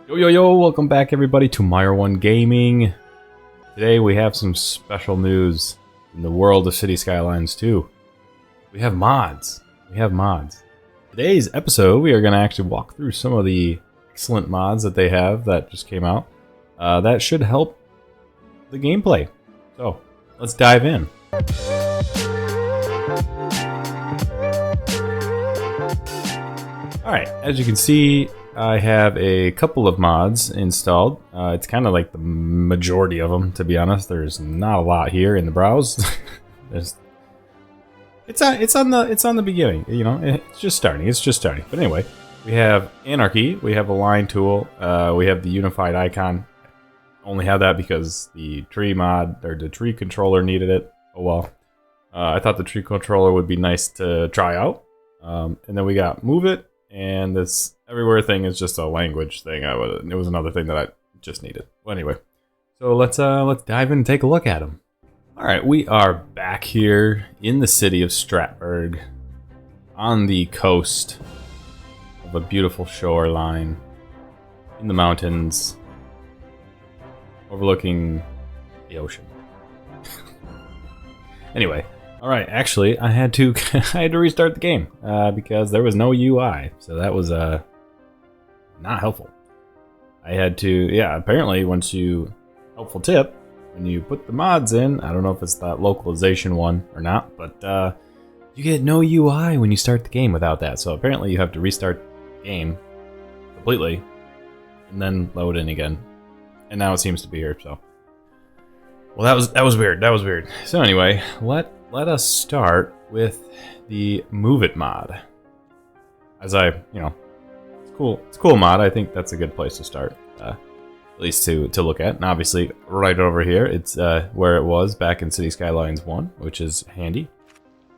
Yo yo yo, welcome back everybody to Meyer1 Gaming. Today we have some special news in the world of City Skylines 2. We have mods. Today's episode we are going to actually walk through some of the excellent mods that they have that just came out. That should help the gameplay. So, let's dive in. Alright, as you can see, I have a couple of mods installed. It's kind of like the majority of them, to be honest. There's not a lot here in the browse. It's on the beginning. You know, it's just starting. But anyway, we have Anarchy. We have a line tool. We have the unified icon. Only have that because the tree mod or the tree controller needed it. Oh well. I thought the tree controller would be nice to try out. And then we got move it. And this everywhere thing is just a language thing. It was another thing that I just needed. Well, anyway, so let's dive in and take a look at them. All right, we are back here in the city of Stratbuurg, on the coast of a beautiful shoreline, in the mountains, overlooking the ocean. Anyway. Alright, actually, I had to restart the game because there was no UI, so that was not helpful. I had to, yeah, apparently helpful tip, when you put the mods in, I don't know if it's that localization one or not, but you get no UI when you start the game without that, so apparently you have to restart the game completely and then load in again, and now it seems to be here, so. Well, that was weird. So anyway, let us start with the Move It mod. As it's cool. It's a cool mod. I think that's a good place to start, at least to look at. And obviously, right over here, it's where it was back in City Skylines 1, which is handy.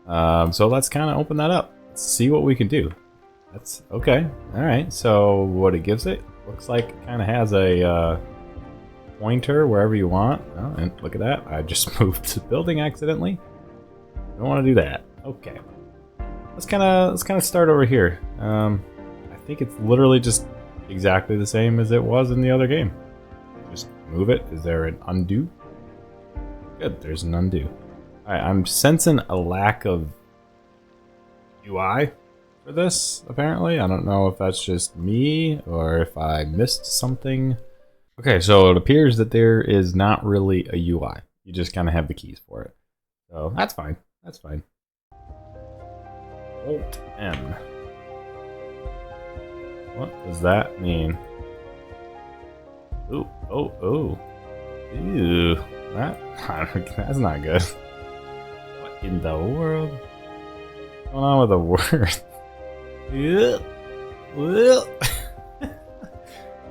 So let's kind of open that up. Let's see what we can do. That's okay. All right. So what it gives it looks like it kind of has a pointer wherever you want. Oh, and look at that. I just moved the building accidentally. I don't want to do that. Okay. Let's kind of start over here. I think it's literally just exactly the same as it was in the other game. Just move it. Is there an undo? Good, there's an undo. Alright, I'm sensing a lack of UI for this, apparently. I don't know if that's just me or if I missed something. Okay, so it appears that there is not really a UI. You just kind of have the keys for it. So that's fine. That's fine. Alt M. What does that mean? Ooh, oh. Ew. That's not good. What in the world? What's going on with the word?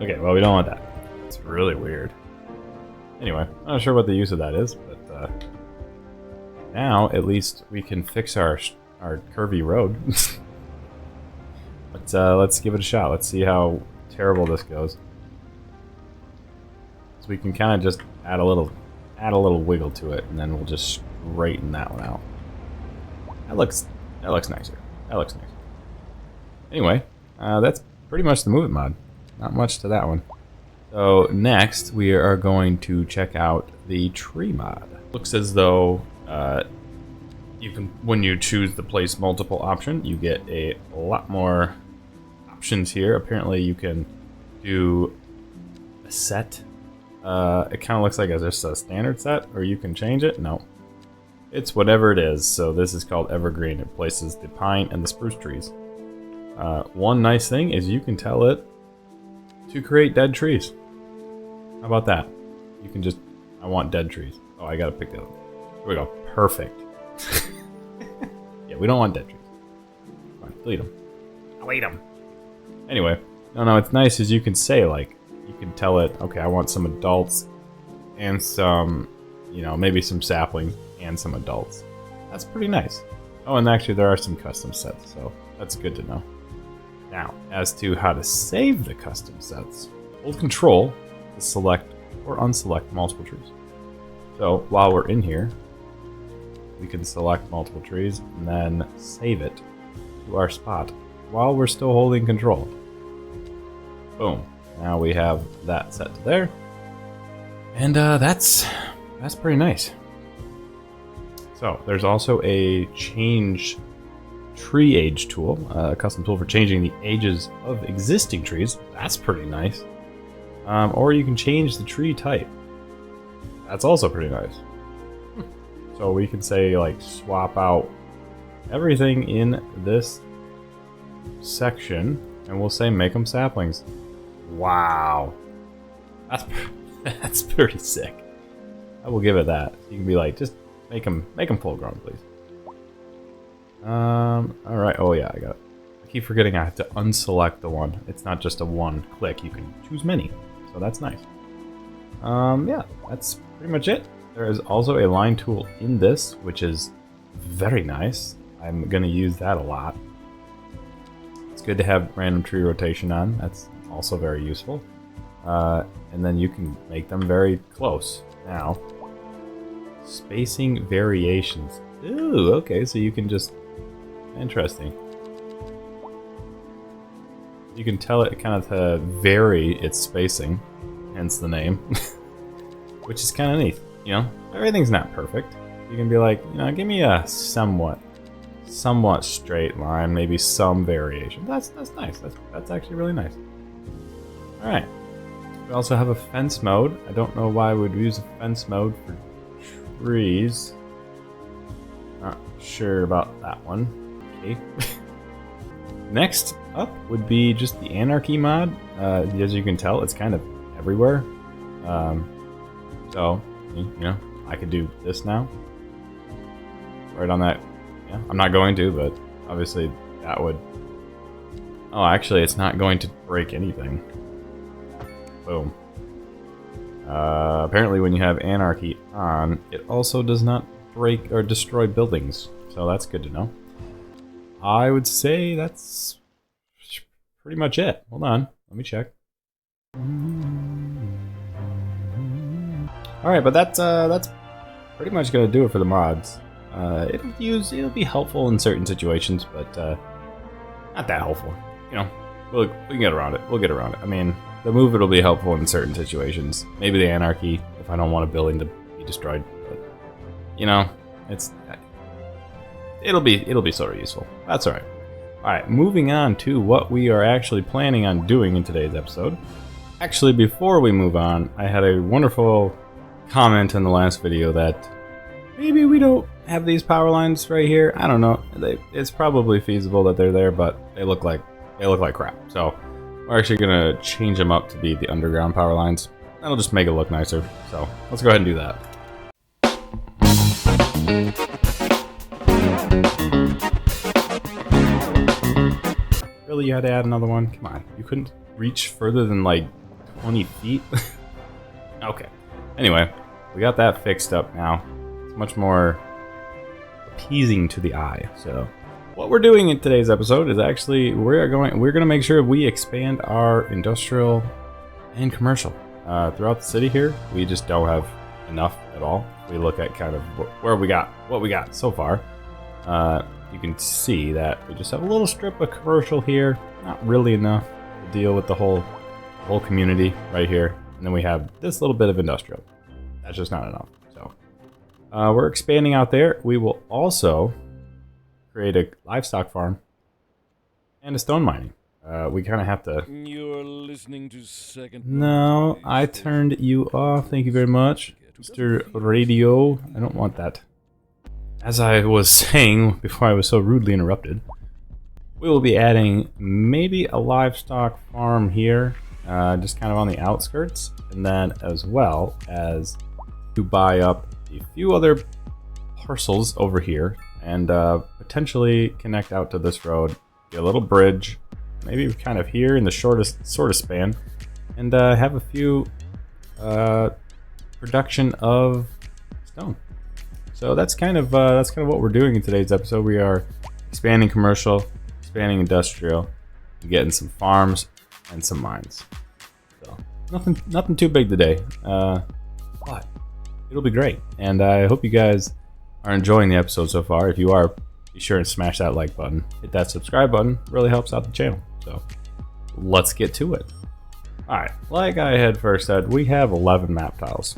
Okay, well, we don't want that. It's really weird. Anyway, I'm not sure what the use of that is, but now, at least, we can fix our curvy road. Let's give it a shot. Let's see how terrible this goes. So we can kind of just add a little wiggle to it, and then we'll just straighten that one out. That looks nicer. Anyway, that's pretty much the Move It mod. Not much to that one. So next, we are going to check out the Tree mod. Looks as though you can, when you choose the place multiple option, you get a lot more options here. Apparently, you can do a set. It kind of looks like just a standard set, or you can change it. No, it's whatever it is. So this is called Evergreen. It places the pine and the spruce trees. One nice thing is you can tell it to create dead trees. How about that? You can just, I want dead trees. Oh, I gotta pick that up. Here we go. Perfect. Yeah, we don't want dead trees. Fine, delete them. Delete them. Anyway, no, it's nice as you can say, like, you can tell it, okay, I want some adults and some, maybe some sapling and some adults. That's pretty nice. Oh, and actually there are some custom sets, so that's good to know. Now, as to how to save the custom sets, hold Control to select or unselect multiple trees. So while we're in here, we can select multiple trees and then save it to our spot while we're still holding Control. Boom. Now we have that set to there. And that's pretty nice. So there's also a change tree age tool, a custom tool for changing the ages of existing trees. That's pretty nice. Or you can change the tree type. That's also pretty nice. So we can say like swap out everything in this section, and we'll say make them saplings. Wow, that's pretty sick. I will give it that. You can be like, just make them full grown, please. All right. Oh yeah, I keep forgetting I have to unselect the one. It's not just a one click. You can choose many, so that's nice. Yeah, that's pretty much it. There is also a line tool in this, which is very nice. I'm gonna use that a lot. It's good to have random tree rotation on. That's also very useful. And then you can make them very close. Now, spacing variations. Ooh, okay, so you can just... Interesting. You can tell it kind of to vary its spacing, hence the name. Which is kind of neat, you know? Everything's not perfect. You can be like, you know, give me a somewhat straight line, maybe some variation. That's nice. That's actually really nice. All right. We also have a fence mode. I don't know why we'd use a fence mode for trees. Not sure about that one. Okay. Next up would be just the Anarchy mod. As you can tell, it's kind of everywhere. So, you know, I could do this now. Right on that. Yeah, I'm not going to, but obviously that would... Oh, actually, it's not going to break anything. Boom. Apparently when you have Anarchy on, it also does not break or destroy buildings. So that's good to know. I would say that's pretty much it. Hold on, let me check. Alright, but that's pretty much gonna do it for the mods. It'll be helpful in certain situations, but not that helpful. You know, we can get around it. We'll get around it. I mean, the move will be helpful in certain situations. Maybe the Anarchy if I don't want a building to be destroyed. But you know, it'll be sort of useful. That's all right. All right, moving on to what we are actually planning on doing in today's episode. Actually, before we move on, I had a wonderful comment in the last video that maybe we don't have these power lines right here. I don't know. It's probably feasible that they're there, but they look like crap. So we're actually gonna change them up to be the underground power lines. That'll just make it look nicer. So let's go ahead and do that. Really, you had to add another one? Come on, you couldn't reach further than like 20 feet? Okay. Anyway, we got that fixed up now. It's much more appeasing to the eye. So what we're doing in today's episode is actually we're gonna make sure we expand our industrial and commercial throughout the city here. We just don't have enough at all. We look at kind of what we got so far. You can see that we just have a little strip of commercial here, not really enough to deal with the whole community right here. And then we have this little bit of industrial. That's just not enough. So we're expanding out there. We will also create a livestock farm and a stone mining. We kind of have to... You're listening to second... No, I turned you off. Thank you very much, Mr. Radio. I don't want that. As I was saying before I was so rudely interrupted, we will be adding maybe a livestock farm here, just kind of on the outskirts, and then as well as to buy up a few other parcels over here and potentially connect out to this road, get a little bridge, maybe kind of here in the shortest span, and have a few production of stone. So that's kind of what we're doing in today's episode. We are expanding commercial, expanding industrial, and getting some farms and some mines. So nothing too big today, but it'll be great. And I hope you guys are enjoying the episode so far. If you are, be sure and smash that like button, hit that subscribe button. It really helps out the channel. So let's get to it. Alright, like I had first said, we have 11 map tiles.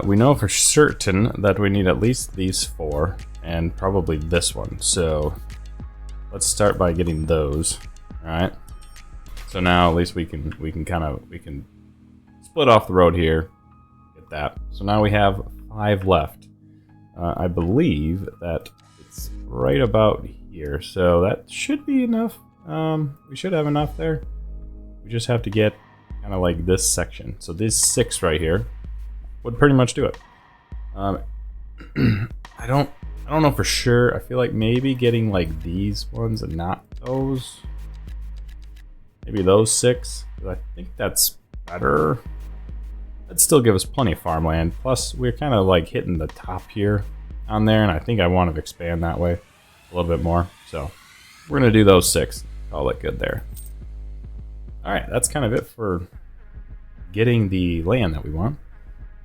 We know for certain that we need at least these 4, and probably this one. So let's start by getting those. Alright. So now at least we can split off the road here. Get that. So now we have 5 left. I believe that it's right about here. So that should be enough. We should have enough there. We just have to get kind of like this section. So these 6 right here would pretty much do it. I don't know for sure. I feel like maybe getting like these ones and not those. Maybe those 6. I think that's better. That'd still give us plenty of farmland. Plus, we're kind of like hitting the top here on there, and I think I want to expand that way a little bit more. So we're gonna do those 6. Call it good there. All right, that's kind of it for getting the land that we want.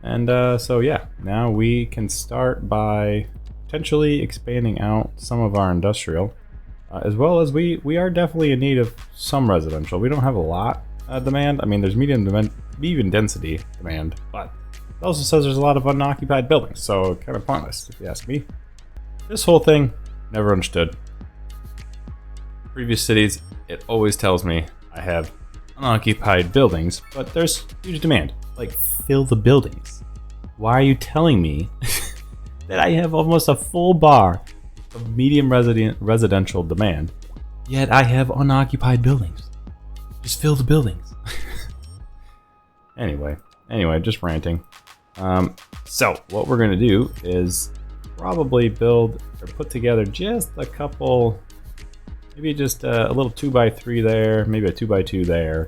And so yeah, now we can start by potentially expanding out some of our industrial, as well as we are definitely in need of some residential. We don't have a lot demand. I mean, there's medium density demand, but it also says there's a lot of unoccupied buildings, so kind of pointless if you ask me. This whole thing, never understood. Previous cities, it always tells me I have unoccupied buildings, but there's huge demand. Like, fill the buildings. Why are you telling me that I have almost a full bar of medium residential demand, yet I have unoccupied buildings? Just fill the buildings. Anyway, just ranting. So what we're gonna do is probably build or put together just a couple, maybe just a little 2x3 there, maybe a 2x2 there,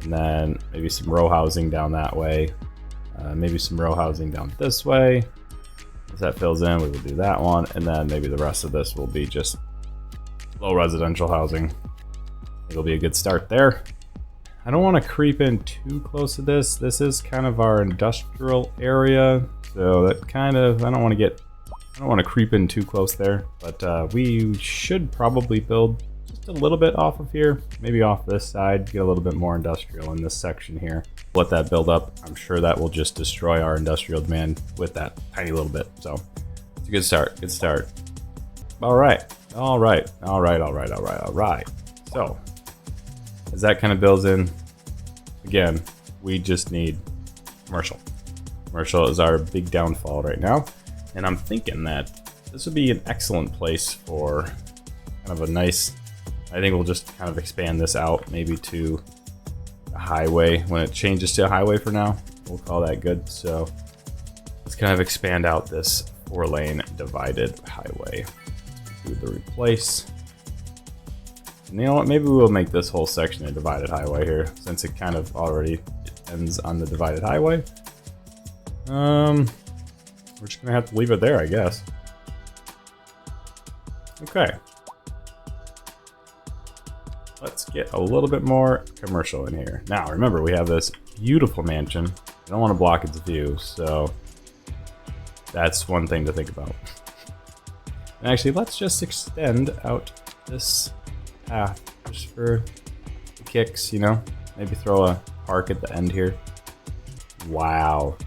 and then maybe some row housing down that way, maybe some row housing down this way. As that fills in, we will do that one, and then maybe the rest of this will be just low residential housing. It'll be a good start there. I don't want to creep in too close to this. This is kind of our industrial area, so that kind of, I don't want to creep in too close there, but we should probably build just a little bit off of here, maybe off this side, get a little bit more industrial in this section here. Let that build up. I'm sure that will just destroy our industrial demand with that tiny little bit. So it's a good start, good start. All right. So as that kind of builds in, again, we just need commercial. Commercial is our big downfall right now. And I'm thinking that this would be an excellent place for kind of a nice, I think we'll just kind of expand this out maybe to a highway. When it changes to a highway for now, we'll call that good. So let's kind of expand out this 4-lane divided highway. Do the replace. And you know what, maybe we'll make this whole section a divided highway here, since it kind of already ends on the divided highway. We're just gonna have to leave it there, I guess. Okay. Let's get a little bit more commercial in here. Now, remember, we have this beautiful mansion. I don't want to block its view, so that's one thing to think about. And actually, let's just extend out this path just for the kicks, you know? Maybe throw a park at the end here. Wow.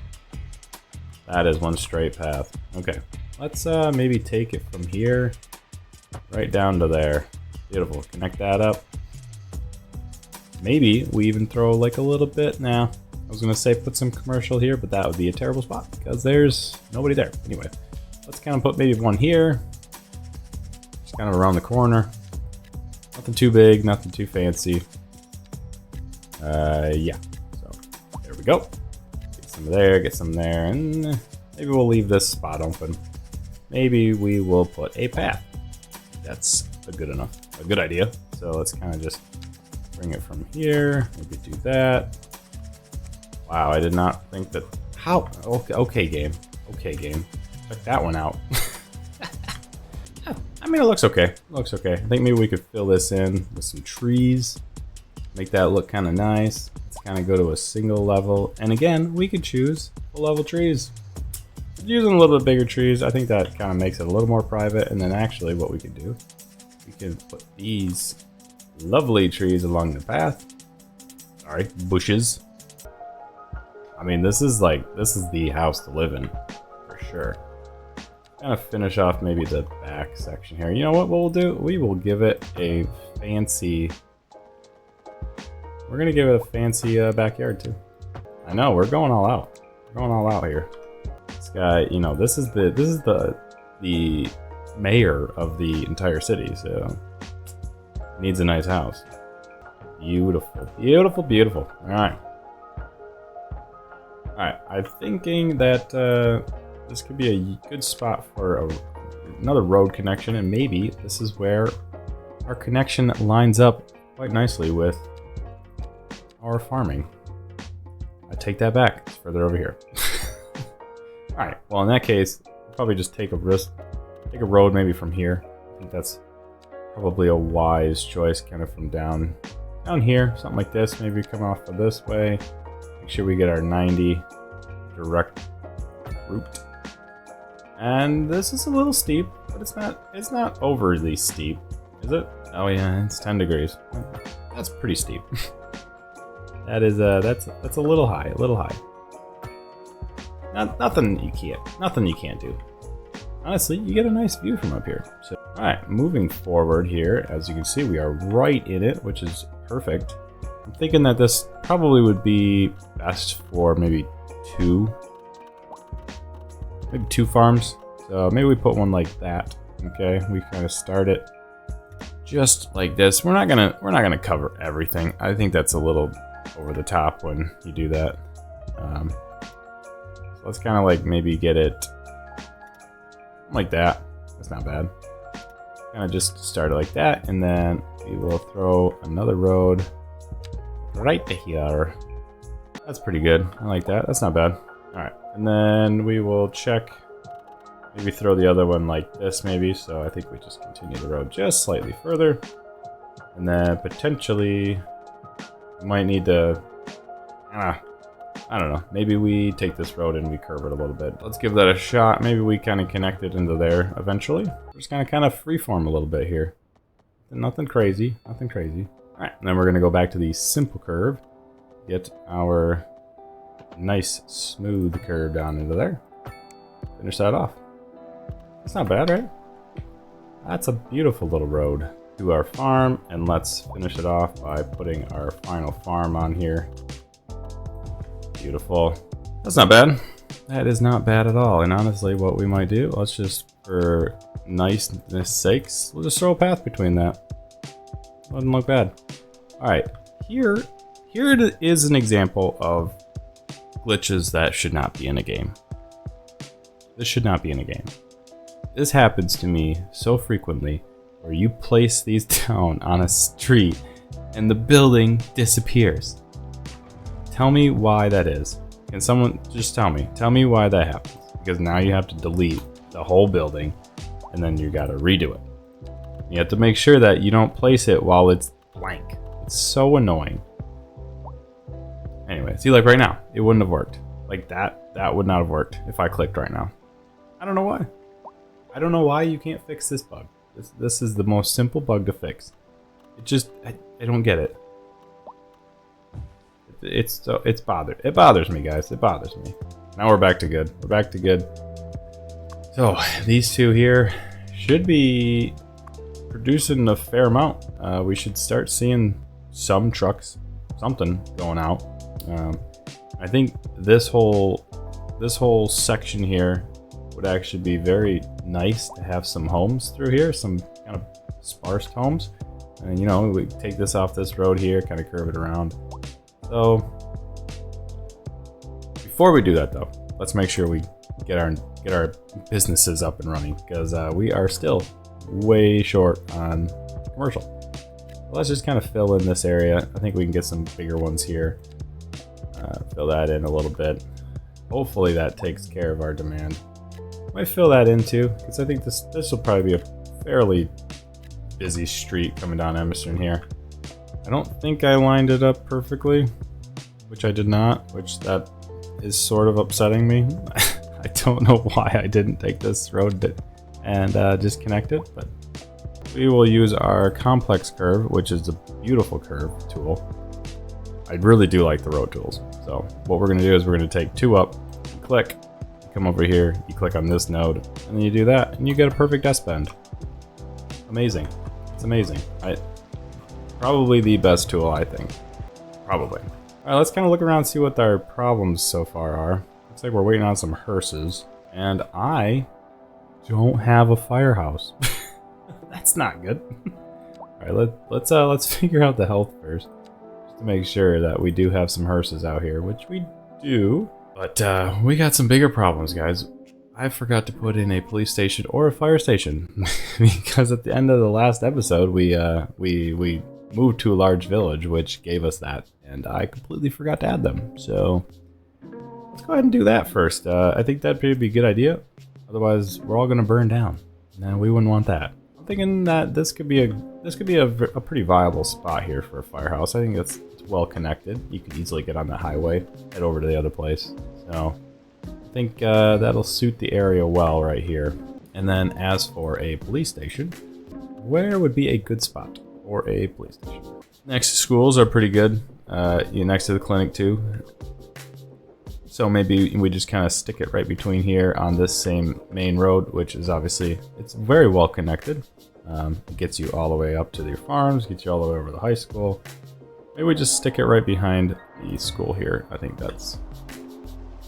That is one straight path. Okay, let's maybe take it from here right down to there. Beautiful. Connect that up. Maybe we even throw like a little bit. Nah, I was gonna say put some commercial here, but that would be a terrible spot because there's nobody there. Anyway, let's kind of put maybe one here, just kind of around the corner. Nothing too big, nothing too fancy. Yeah. So there we go. Get some there, and maybe we'll leave this spot open. Maybe we will put a path. That's a good idea. So let's kind of just bring it from here. Maybe do that. Wow, I did not think that. How? Okay, game. Okay, game. Check that one out. I mean, it looks okay. It looks okay. I think maybe we could fill this in with some trees. Make that look kind of nice. Let's kind of go to a single level. And again, we could choose full level trees. Using a little bit bigger trees, I think that kind of makes it a little more private. And then actually what we could do, we could put these lovely trees along the path. Sorry, bushes. I mean, this is the house to live in, for sure. Kind of finish off maybe the back section here. You know what we'll do? We will give it a fancy... We're gonna give it a fancy backyard too. I know, we're going all out. We're going all out here. This guy, you know, this is the mayor of the entire city, so needs a nice house. Beautiful, beautiful, beautiful. All right. All right, I'm thinking that this could be a good spot for another road connection, and maybe this is where our connection lines up quite nicely with our farming. I take that back. It's further over here. All right. Well, in that case, we'll probably just take a road maybe from here. I think that's probably a wise choice, kind of from down here, something like this. Maybe come off of this way. Make sure we get our 90 direct route. And this is a little steep, but it's not overly steep, is it? Oh yeah, it's 10 degrees. That's pretty steep. That is that's a little high, Nothing you can't do. Honestly, you get a nice view from up here. So, all right, moving forward here, as you can see, we are right in it, which is perfect. I'm thinking that this probably would be best for maybe two farms. So maybe we put one like that. Okay, we kind of start it just like this. We're not gonna cover everything. I think that's a little over the top when you do that. So let's kind of like maybe get it like that. That's not bad. Kind of just start it like that, and then we will throw another road right here. That's pretty good. I like that. That's not bad. All right, and then we will check. Maybe throw the other one like this, maybe. So I think we just continue the road just slightly further, and then potentially we might need to. I don't know. Maybe we take this road and we curve it a little bit. Let's give that a shot. Maybe we kind of connect it into there eventually. We're just gonna kind of freeform a little bit here. Nothing crazy. Nothing crazy. All right, and then we're gonna go back to the simple curve. Get our nice smooth curve down into there. Finish that off. That's not bad, right? That's a beautiful little road to our farm, and let's finish it off by putting our final farm on here. Beautiful. That's not bad. That is not bad at all. And honestly, what we might do, let's just, for niceness sakes, we'll just throw a path between that. Doesn't look bad. All right, here it is an example of glitches that should not be in a game. This should not be in a game. This happens to me so frequently, where you place these down on a street and the building disappears. Tell me why that is. Can someone just tell me? Tell me why that happens. Because now you have to delete the whole building, and then you gotta redo it. You have to make sure that you don't place it while it's blank. It's so annoying. Anyway, see, like right now, it wouldn't have worked. Like that would not have worked if I clicked right now. I don't know why. I don't know why you can't fix this bug. This is the most simple bug to fix. It just, I don't get it. It bothers me, guys. It bothers me. Now we're back to good. We're back to good. So these two here should be producing a fair amount. We should start seeing some trucks, something going out. I think this whole section here would actually be very nice to have some homes through here, some kind of sparse homes. And you know, we take this off this road here, kind of curve it around. So before we do that though, let's make sure we get our businesses up and running, because we are still way short on commercial. So let's just kind of fill in this area. I think we can get some bigger ones here. Fill that in a little bit. Hopefully that takes care of our demand. Might fill that in too, because I think this will probably be a fairly busy street coming down Emerson here. I don't think I lined it up perfectly, which I did not, which that is sort of upsetting me. I don't know why I didn't take this road and just connect it, but we will use our complex curve, which is a beautiful curve tool. I really do like the road tools. So what we're going to do is we're going to take 2 up, click, you come over here, you click on this node, and then you do that, and you get a perfect S-bend. Amazing. It's amazing. Probably the best tool, I think. Probably. Alright, let's kind of look around and see what our problems so far are. Looks like we're waiting on some hearses, and I don't have a firehouse. That's not good. Alright, let's figure out the health first, just to make sure that we do have some hearses out here, which we do. But we got some bigger problems, guys. I forgot to put in a police station or a fire station because at the end of the last episode, we moved to a large village, which gave us that, and I completely forgot to add them. So let's go ahead and do that first. I think that'd be a good idea. Otherwise, we're all gonna burn down, and we wouldn't want that. I'm thinking that this could be a pretty viable spot here for a firehouse. I think it's well connected. You could easily get on the highway, head over to the other place. So I think that'll suit the area well right here. And then as for a police station, where would be a good spot for a police station? Next to schools are pretty good. Next to the clinic too. So maybe we just kind of stick it right between here on this same main road, which is obviously, it's very well connected. It gets you all the way up to your farms, gets you all the way over to the high school. Maybe we just stick it right behind the school here. I think that's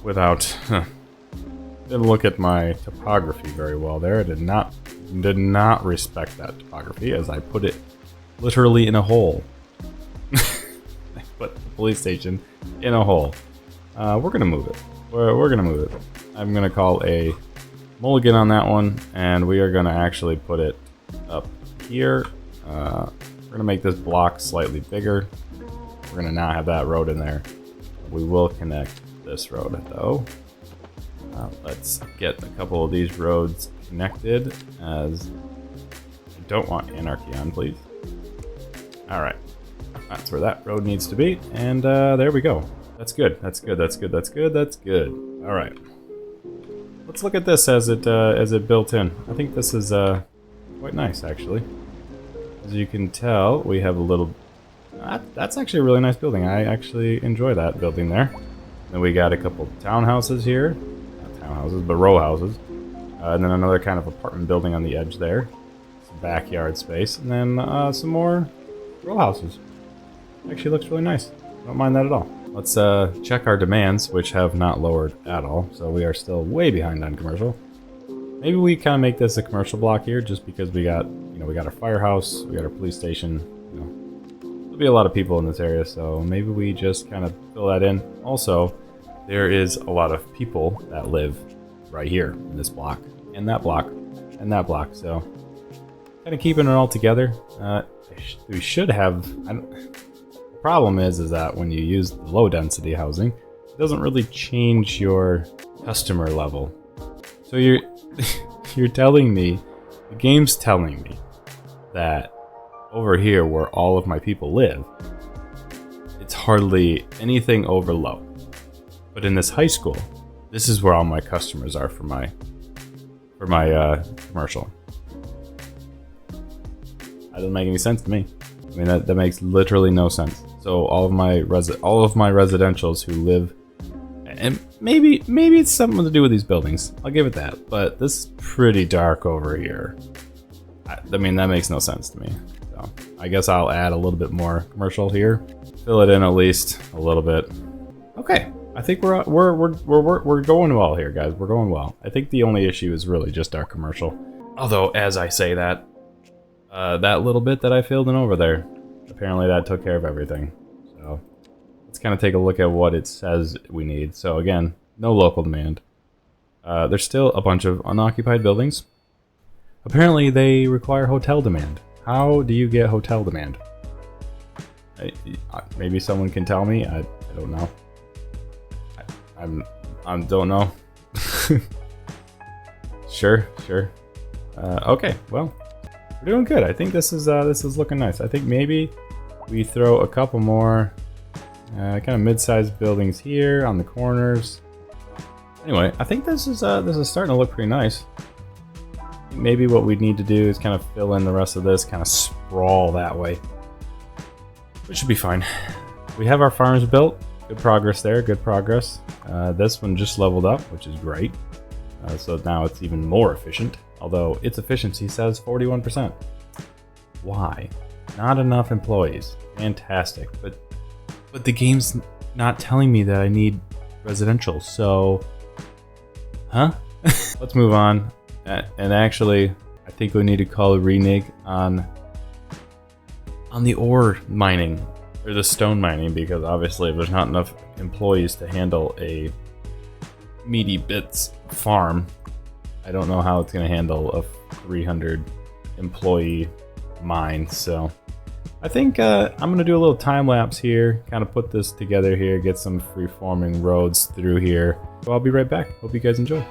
without... Didn't look at my topography very well there. I did not respect that topography, as I put it literally in a hole. I put the police station in a hole. We're gonna move it. We're gonna move it. I'm gonna call a mulligan on that one, and we are gonna actually put it up here. We're gonna make this block slightly bigger. We're gonna not have that road in there. We will connect this road though. Let's get a couple of these roads connected, as I don't want Anarchy on, please. Alright, that's where that road needs to be, and there we go. That's good, that's good, that's good, that's good, that's good. Alright. Let's look at this as it built in. I think this is quite nice, actually. As you can tell, we have a little... that's actually a really nice building. I actually enjoy that building there. Then we got a couple townhouses here. Houses, but row houses, and then another kind of apartment building on the edge there, some backyard space, and then some more row houses. Actually looks really nice. Don't mind that at all. Let's check our demands, which have not lowered at all, so we are still way behind on commercial. Maybe we kind of make this a commercial block here, just because we got, we got our firehouse, we got our police station. There'll be a lot of people in this area, so maybe we just kind of fill that in. Also, there is a lot of people that live right here in this block, and that block, and that block. So, kind of keeping it all together. We should have. The problem is that when you use the low density housing, it doesn't really change your customer level. So you're telling me, the game's telling me that over here where all of my people live, it's hardly anything over low. But in this high school, this is where all my customers are for my commercial. That doesn't make any sense to me. I mean, that makes literally no sense. So all of my residentials who live, and maybe it's something to do with these buildings. I'll give it that. But this is pretty dark over here. I mean, that makes no sense to me. So I guess I'll add a little bit more commercial here, fill it in at least a little bit. Okay. I think we're going well here, guys. We're going well. I think the only issue is really just our commercial. Although, as I say that, that little bit that I filled in over there, apparently that took care of everything. So let's kind of take a look at what it says we need. So again, no local demand. There's still a bunch of unoccupied buildings. Apparently, they require hotel demand. How do you get hotel demand? Maybe someone can tell me. I don't know. I don't know. Sure. Okay, well, we're doing good. I think this is looking nice. I think maybe we throw a couple more kind of mid-sized buildings here on the corners. Anyway, I think this is starting to look pretty nice. Maybe what we need to do is kind of fill in the rest of this, kind of sprawl that way, which should be fine. we have our farms built. Good progress there, good progress. This one just leveled up, which is great. So now it's even more efficient, although its efficiency says 41%. Why? Not enough employees. Fantastic. But the game's not telling me that I need residential, so... Huh? Let's move on. And actually, I think we need to call a renege on the ore mining, or the stone mining, because obviously if there's not enough employees to handle a meaty bits farm, I don't know how it's going to handle a 300 employee mine. So I think I'm going to do a little time lapse here, kind of put this together here, get some free forming roads through here. So I'll be right back. Hope you guys enjoy.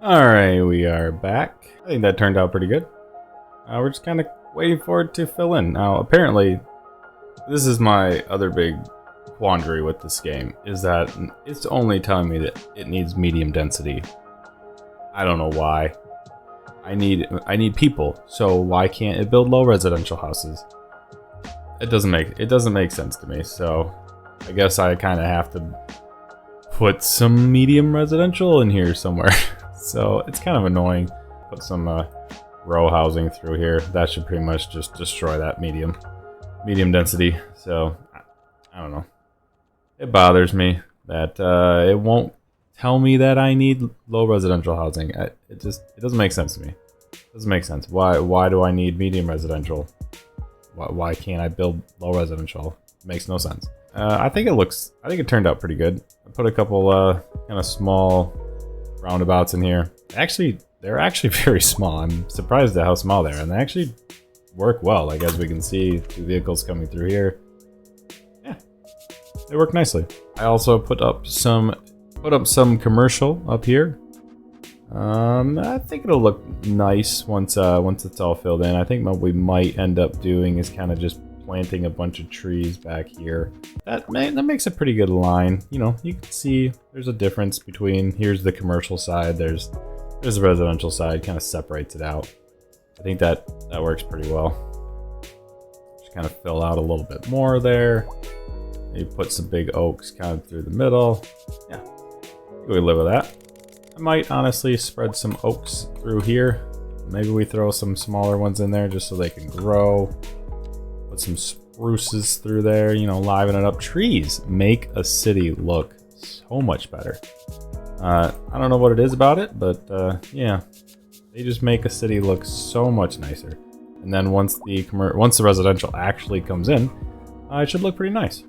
Alright, we are back. I think that turned out pretty good. We're just kind of waiting for it to fill in. Now, apparently, this is my other big quandary with this game, is that it's only telling me that it needs medium density. I don't know why. I need people, so why can't it build low residential houses? It doesn't make sense to me, so I guess I kind of have to put some medium residential in here somewhere. So it's kind of annoying. Put some row housing through here. That should pretty much just destroy that medium density. So I don't know. It bothers me that it won't tell me that I need low residential housing. It doesn't make sense to me. It doesn't make sense. Why do I need medium residential? Why can't I build low residential? It makes no sense. I think it turned out pretty good. I put a couple kind of small roundabouts in here. Actually, they're actually very small. I'm surprised at how small they are, and they actually work well. Like, as we can see, two vehicles coming through here. Yeah, they work nicely. I also put up some commercial up here. I think it'll look nice once it's all filled in. I think what we might end up doing is kind of just planting a bunch of trees back here. That makes a pretty good line. You know, you can see there's a difference between, here's the commercial side, there's the residential side, kind of separates it out. I think that works pretty well. Just kind of fill out a little bit more there. Maybe put some big oaks kind of through the middle. Yeah, we live with that. I might honestly spread some oaks through here. Maybe we throw some smaller ones in there just so they can grow. Put some spruces through there, you know, liven it up. Trees make a city look so much better. I don't know what it is about it, but yeah, they just make a city look so much nicer. And then once the residential actually comes in, it should look pretty nice.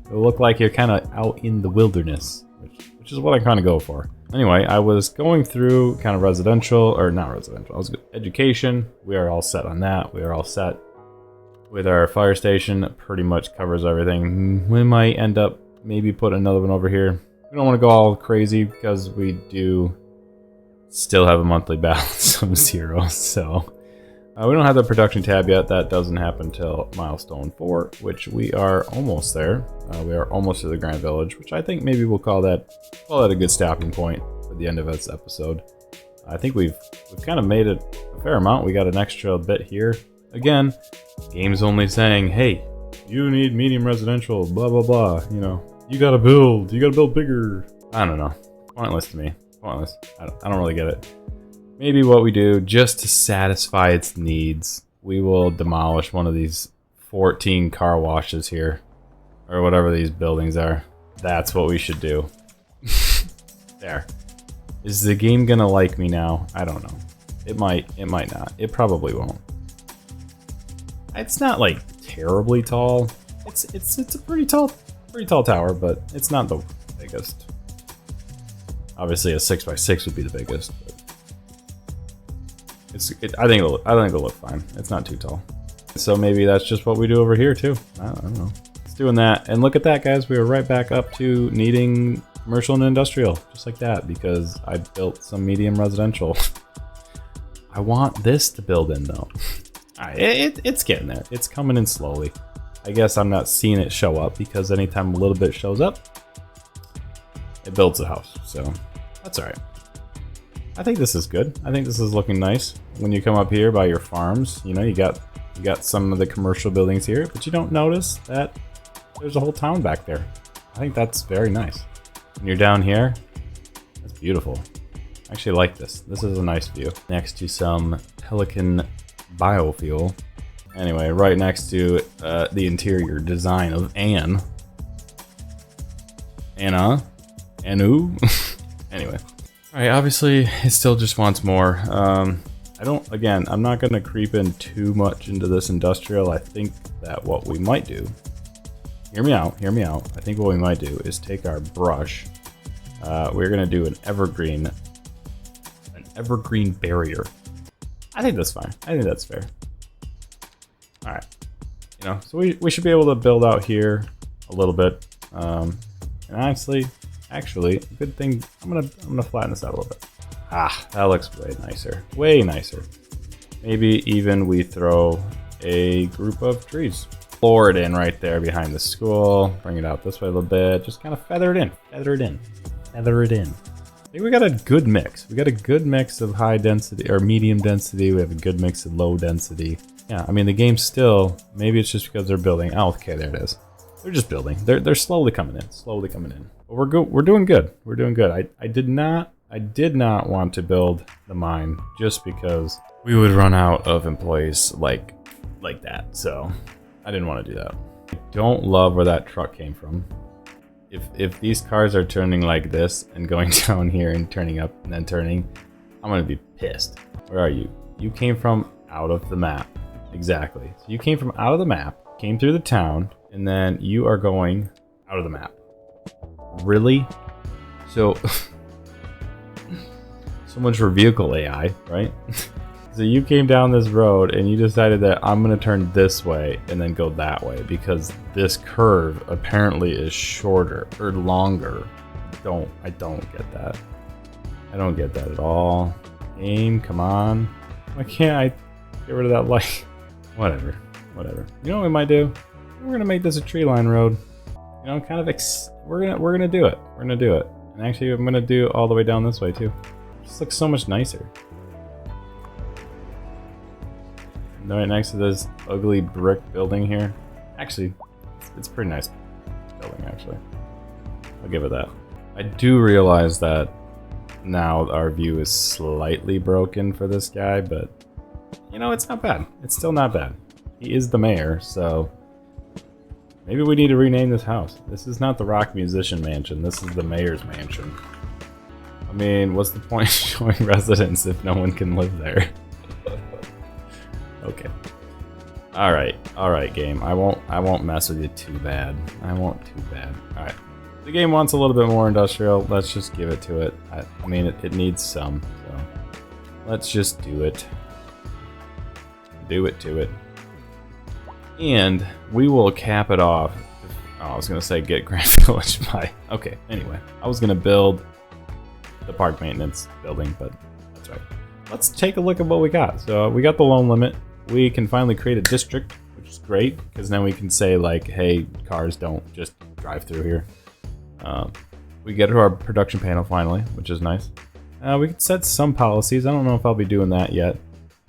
It'll look like you're kind of out in the wilderness, which is what I kind of go for. Anyway, I was going through kind of residential, or not residential, I was education. We are all set on that. We are all set with our fire station. Pretty much covers everything. We might end up maybe put another one over here. We don't want to go all crazy because we do still have a monthly balance of 0. So we don't have the production tab yet. That doesn't happen till milestone 4, which we are almost there. We are almost to the Grand Village, which I think maybe we'll call that a good stopping point for the end of this episode. I think we've kind of made it a fair amount. We got an extra bit here. Again, game's only saying, hey, you need medium residential, blah, blah, blah, you know. You gotta build bigger. I don't know. Pointless to me. Pointless. I don't really get it. Maybe what we do, just to satisfy its needs, we will demolish one of these 14 car washes here. Or whatever these buildings are. That's what we should do. There. Is the game gonna like me now? I don't know. It might not. It probably won't. It's not like terribly tall. It's a pretty tall tower, but it's not the biggest. Obviously a 6x6 would be the biggest, but I think it'll look fine. It's not too tall. So maybe that's just what we do over here too. I don't know. It's doing that. And look at that, guys. We were right back up to needing commercial and industrial, just like that, because I built some medium residential. I want this to build in though. Alright, it's getting there. It's coming in slowly. I guess I'm not seeing it show up because anytime a little bit shows up, it builds a house. So that's alright. I think this is good. I think this is looking nice. When you come up here by your farms, you know, you got some of the commercial buildings here, but you don't notice that there's a whole town back there. I think that's very nice. When you're down here, that's beautiful. I actually like this. This is a nice view. Next to some Pelican biofuel. Anyway, right next to the interior design of Anna. Anu? Anyway. Alright, obviously it still just wants more. I'm not gonna creep in too much into this industrial. I think that what we might do, hear me out. I think what we might do is take our brush. We're gonna do an evergreen barrier. I think that's fine. I think that's fair. Alright. You know, so we should be able to build out here a little bit. And honestly, actually, good thing, I'm gonna flatten this out a little bit. Ah, that looks way nicer. Way nicer. Maybe even we throw a group of trees. Floor it in right there behind the school. Bring it out this way a little bit. Just kind of feather it in. Feather it in. Feather it in. I think we got a good mix. We got a good mix of high density or medium density. We have a good mix of low density. Yeah, I mean the game's still, maybe it's just because they're building. Oh, okay, there it is. They're just building. They're slowly coming in. Slowly coming in. But we're good. We're doing good. We're doing good. I did not want to build the mine just because we would run out of employees like that. So I didn't want to do that. I don't love where that truck came from. If these cars are turning like this and going down here and turning up and then turning, I'm gonna be pissed. Where are you? You came from out of the map. Exactly. So you came from out of the map, came through the town, and then you are going out of the map. Really? So much for vehicle AI, right? So you came down this road and you decided that I'm gonna turn this way and then go that way because this curve apparently is shorter or longer. I don't get that. I don't get that at all. Game, come on. Why can't I get rid of that light? Whatever. You know what we might do? We're gonna make this a tree line road. You know, kind of we're gonna do it. We're gonna do it. And actually I'm gonna do all the way down this way too. Just looks so much nicer. And right next to this ugly brick building here. Actually, it's a pretty nice building, actually. I'll give it that. I do realize that now our view is slightly broken for this guy, but you know, it's not bad. It's still not bad. He is the mayor, so maybe we need to rename this house. This is not the rock musician mansion. This is the mayor's mansion. I mean, what's the point of showing residence if no one can live there? Okay. Alright, game. I won't mess with you too bad. I won't too bad. Alright. The game wants a little bit more industrial. Let's just give it to it. I mean, it needs some, so let's just do it. Do it to it. And we will cap it off. Oh, I was gonna say get Grand Village by. Okay, anyway. I was gonna build the park maintenance building, but that's right. Let's take a look at what we got. So we got the loan limit. We can finally create a district, which is great, because then we can say like, hey, cars don't just drive through here. We get to our production panel finally, which is nice. We can set some policies. I don't know if I'll be doing that yet.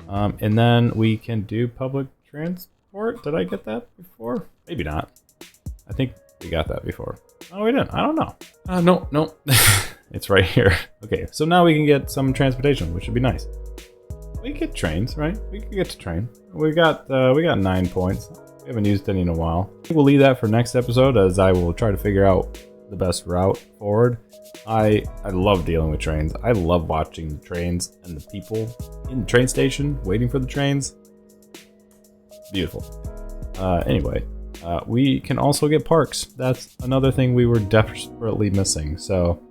And then we can do public transport. Did I get that before? Maybe not. I think we got that before. Oh, we didn't. I don't know. No. It's right here. Okay, so now we can get some transportation, which would be nice. We can get trains, right? We can get to train. We got 9 points. We haven't used any in a while. I think we'll leave that for next episode, as I will try to figure out the best route forward. I love dealing with trains. I love watching the trains and the people in the train station waiting for the trains. Beautiful. Anyway, we can also get parks. That's another thing we were desperately missing. So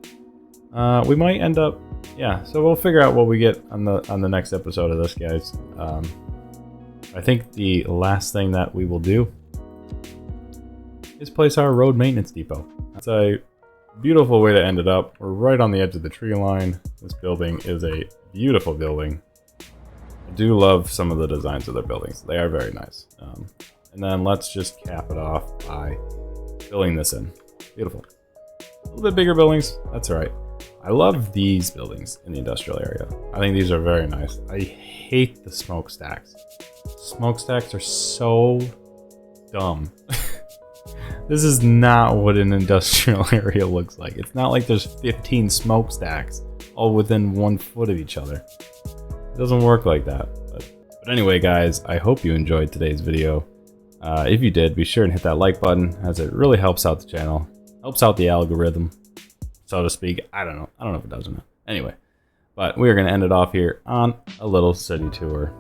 we might end up, yeah. So we'll figure out what we get on the next episode of this, guys. I think the last thing that we will do is place our road maintenance depot. That's a beautiful way to end it up. We're right on the edge of the tree line. This building is a beautiful building. I do love some of the designs of their buildings. They are very nice. And then let's just cap it off by filling this in. Beautiful. A little bit bigger buildings. That's all right. I love these buildings in the industrial area. I think these are very nice. I hate the smokestacks. Smokestacks are so dumb. This is not what an industrial area looks like. It's not like there's 15 smokestacks all within 1 foot of each other. It doesn't work like that. But anyway, guys, I hope you enjoyed today's video. If you did, be sure and hit that like button, as it really helps out the channel. Helps out the algorithm, so to speak. I don't know if it does or not. Anyway, but we are going to end it off here on a little city tour.